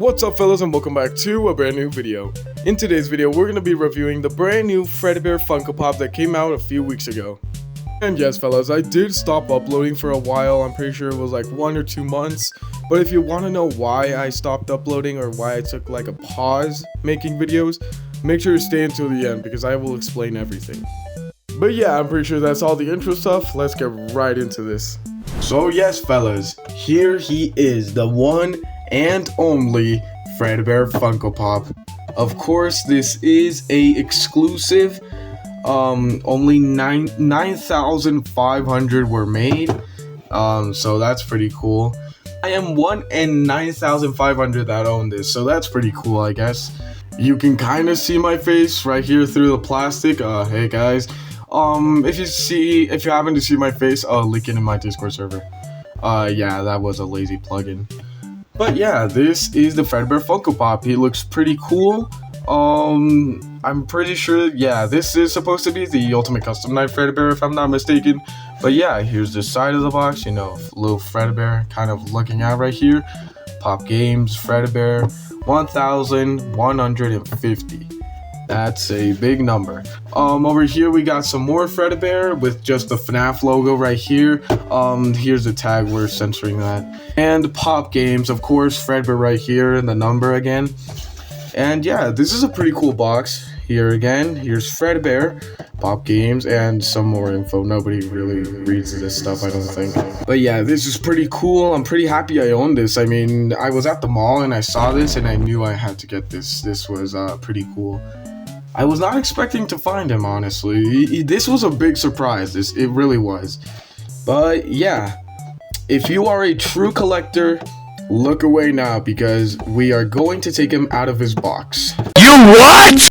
What's up fellas, and welcome back to a brand new video. In today's video we're going to be reviewing the brand new Fredbear Funko Pop that came out a few weeks ago. And yes fellas, I did stop uploading for a while. I'm pretty sure it was like 1 or 2 months. But if you want to know why I stopped uploading or why I took like a pause making videos, make sure to stay until the end because I will explain everything. But yeah, I'm pretty sure that's all the intro stuff. Let's get right into this. So yes fellas, here he is, the one and only Fredbear Funko Pop. Of course, this is a exclusive. Only 9,500 were made. So that's pretty cool. I am one in 9,500 that own this, so that's pretty cool, I guess. You can kind of see my face right here through the plastic. Hey guys. If you happen to see my face, link it in my Discord server. Yeah, that was a lazy plugin. But yeah, this is the Fredbear Funko Pop. He looks pretty cool. I'm pretty sure, yeah, this is supposed to be the Ultimate Custom Night Fredbear if I'm not mistaken. But yeah, here's the side of the box, you know, little Fredbear kind of looking out right here. Pop Games, Fredbear, 1,150. That's a big number. Over here we got some more Fredbear with just the Fnaf logo right here. Here's the tag, we're censoring that. And Pop Games, of course, Fredbear right here and the number again. And yeah, this is a pretty cool box. Here again, here's Fredbear, Pop Games, and some more info. Nobody really reads this stuff, I don't think. But yeah, this is pretty cool. I'm pretty happy I own this. I mean, I was at the mall and I saw this and I knew I had to get this. This was pretty cool. I was not expecting to find him, honestly. This was a big surprise. It really was. But yeah, if you are a true collector, look away now because we are going to take him out of his box. You what?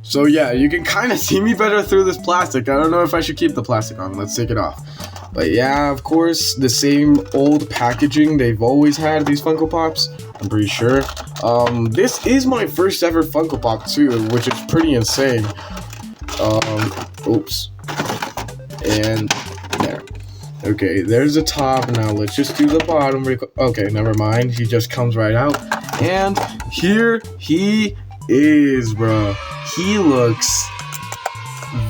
So yeah, you can kind of see me better through this plastic. I don't know if I should keep the plastic on. Let's take it off. But yeah, of course, the same old packaging they've always had, these Funko Pops, I'm pretty sure. This is my first ever Funko Pop too, which is pretty insane. Oops. And there. Okay, there's the top. Now let's just do the bottom. Okay, never mind. He just comes right out. And here he is, bro. He looks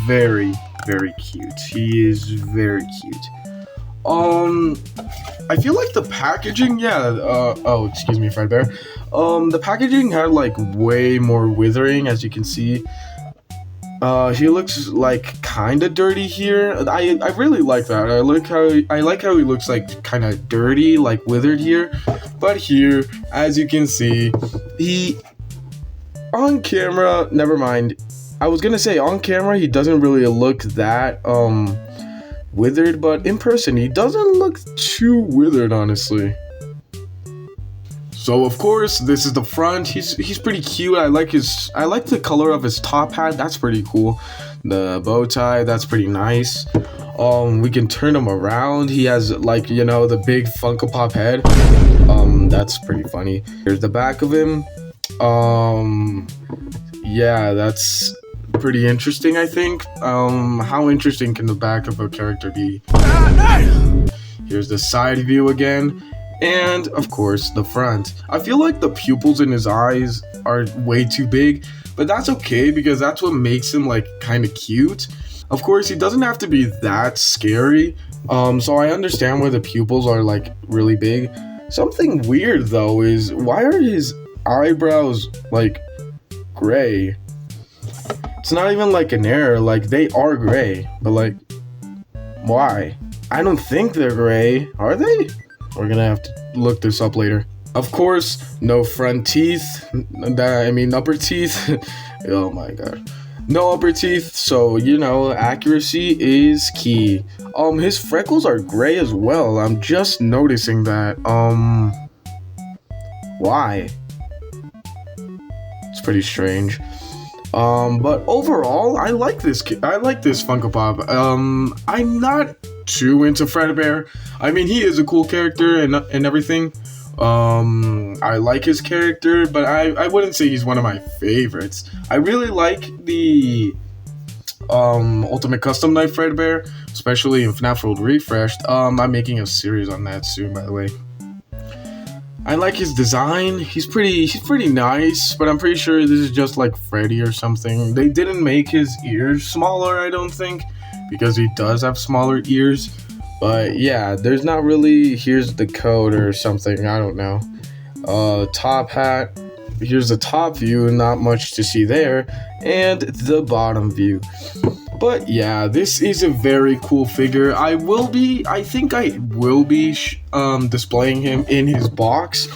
very, very cute. He is very cute. I feel like the packaging, yeah, oh, excuse me, Fredbear. The packaging had like way more withering, as you can see. He looks like kind of dirty here. I really like that. I like how he looks like kind of dirty, like withered here. But here, as you can see, he on camera, never mind. I was gonna say on camera he doesn't really look that withered, but in person he doesn't look too withered, honestly. So of course this is the front. He's pretty cute. I like the color of his top hat. That's pretty cool. The bow tie, that's pretty nice. We can turn him around. He has, like, you know, the big Funko Pop head. That's pretty funny. Here's the back of him. Yeah, that's pretty interesting, I think. How interesting can the back of a character be? Here's the side view again. And, of course, the front. I feel like the pupils in his eyes are way too big, but that's okay because that's what makes him, like, kind of cute. Of course, he doesn't have to be that scary, so I understand why the pupils are, like, really big. Something weird, though, is why are his eyebrows, like, gray? It's not even, like, an error. Like, they are gray, but, like, why? I don't think they're gray. Are they? We're gonna have to look this up later. Of course, no front teeth. Upper teeth. Oh my god. No upper teeth, so, you know, accuracy is key. His freckles are gray as well. I'm just noticing that. Why? It's pretty strange. But overall, I like this Funko Pop. I'm not too into Fredbear. I mean, he is a cool character and everything. I like his character, but I wouldn't say he's one of my favorites. I really like the Ultimate Custom Night Fredbear, especially in Fnaf World Refreshed. I'm making a series on that soon, by the way. I like his design. He's pretty nice, but I'm pretty sure this is just like Freddy or something. They didn't make his ears smaller, I don't think, because he does have smaller ears. But yeah, there's not really, here's the code or something, I don't know. Top hat, here's the top view, not much to see there, and the bottom view. But yeah, this is a very cool figure. I think I will be displaying him in his box.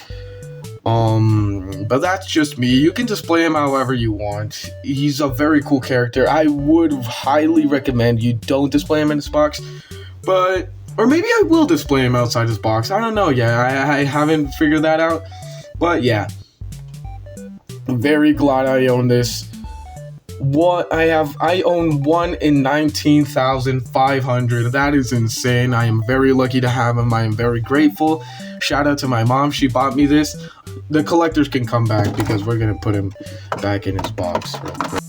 But that's just me. You can display him however you want. He's a very cool character. I would highly recommend you don't display him in his box. Or maybe I will display him outside his box. I don't know yet. I haven't figured that out. But yeah, I'm very glad I own this. I own one in 19,500. That is insane. I am very lucky to have him. I am very grateful. Shout out to my mom. She bought me this. The collectors can come back because we're gonna put him back in his box real quick.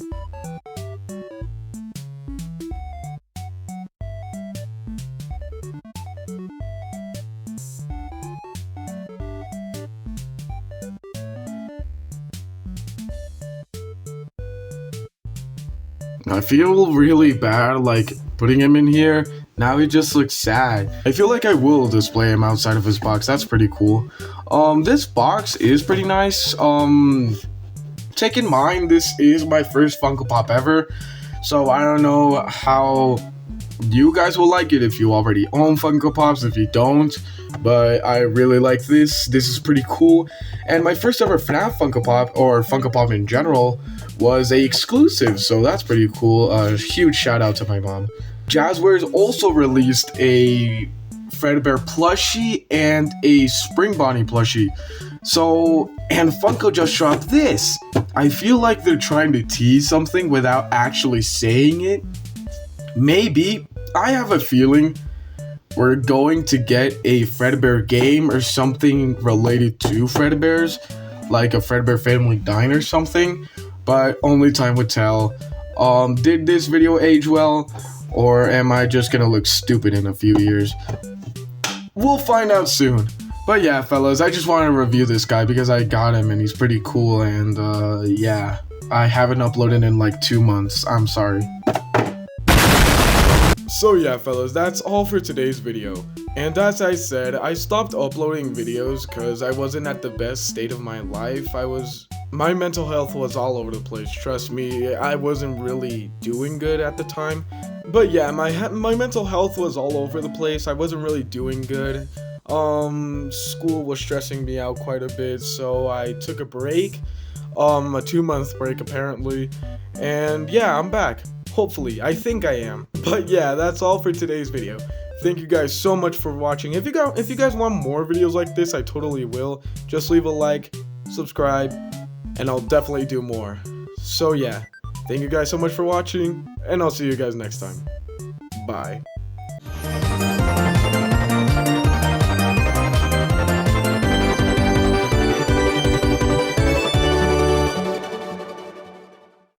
I feel really bad, like, putting him in here. Now he just looks sad. I feel like I will display him outside of his box. That's pretty cool. This box is pretty nice. Take in mind, this is my first Funko Pop ever. So I don't know how you guys will like it if you already own Funko Pops, if you don't. But I really like this. This is pretty cool. And my first ever FNAF Funko Pop, or Funko Pop in general, was a exclusive, so that's pretty cool. Huge shout out to my mom. Jazzwares also released a Fredbear plushie and a Spring Bonnie plushie. And Funko just dropped this. I feel like they're trying to tease something without actually saying it. Maybe. I have a feeling we're going to get a Fredbear game or something related to Fredbears, like a Fredbear Family Dine or something. But only time would tell. Did this video age well, or am I just gonna look stupid in a few years? We'll find out soon. But yeah, fellas, I just wanted to review this guy because I got him and he's pretty cool. And yeah, I haven't uploaded in like 2 months. I'm sorry. So yeah, fellas, that's all for today's video. And as I said, I stopped uploading videos because I wasn't at the best state of my life. My mental health was all over the place, trust me. I wasn't really doing good at the time. But yeah, my mental health was all over the place. I wasn't really doing good. School was stressing me out quite a bit, so I took a break. A 2-month break apparently. And yeah, I'm back. Hopefully, I think I am. But yeah, that's all for today's video. Thank you guys so much for watching. If you guys want more videos like this, I totally will. Just leave a like, subscribe, and I'll definitely do more. So yeah, thank you guys so much for watching, and I'll see you guys next time. Bye.